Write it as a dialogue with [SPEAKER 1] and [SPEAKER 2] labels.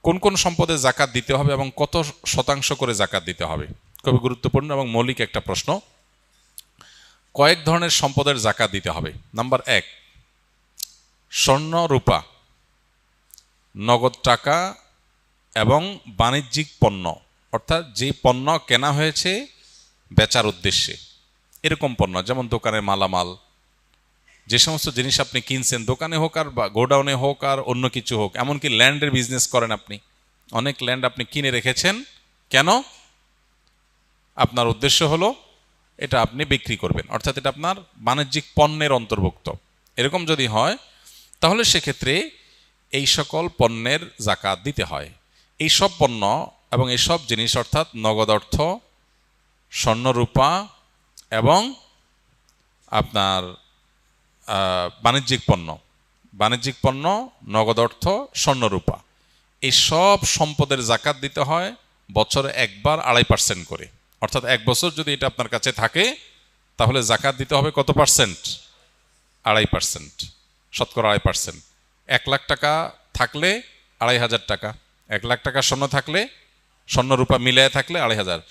[SPEAKER 1] কোন কোন সম্পদে জাকাত দিতে হবে এবং কত শতাংশ করে জাকাত দিতে হবে, খুবই গুরুত্বপূর্ণ এবং মৌলিক একটা প্রশ্ন। কয়েক ধরনের সম্পদের জাকাত দিতে হবে। নাম্বার 1, স্বর্ণ রূপা, নগদ টাকা এবং বাণিজ্যিক পণ্য, অর্থাৎ যে পণ্য কেনা হয়েছে বেচার উদ্দেশ্যে, এরকম পণ্য, যেমন দোকানের মালামাল, যে সমস্ত জিনিস আপনি কিনছেন দোকানে হোক আর বা গোডাউনে হোক আর অন্য কিছু হোক, এমনকি ল্যান্ডের বিজনেস করেন আপনি, অনেক ল্যান্ড আপনি কিনে রেখেছেন, কেন? আপনার উদ্দেশ্য হলো এটা আপনি বিক্রি করবেন, অর্থাৎ এটা আপনার বাণিজ্যিক পণ্যের অন্তর্ভুক্ত। এরকম যদি হয় তাহলে সেক্ষেত্রে এই সকল পণ্যের জাকাত দিতে হয়। এই সব পণ্য এবং এই সব জিনিস অর্থাৎ নগদ অর্থ, স্বর্ণরূপা এবং আপনার বাণিজ্যিক পণ্য, নগদ অর্থ, স্বর্ণরূপা, এই সব সম্পদের জাকাত দিতে হয় বছরে একবার 2.5% করে। অর্থাৎ 1 বছর যদি এটা আপনার কাছে থাকে তাহলে জাকাত দিতে হবে কত পার্সেন্ট? 2.5%, শতকরা 2.5%। 1 লাখ টাকা থাকলে 2,500 টাকা, 1 লাখ টাকা স্বর্ণ থাকলে, স্বর্ণরূপা মিলিয়ে থাকলে 2,500,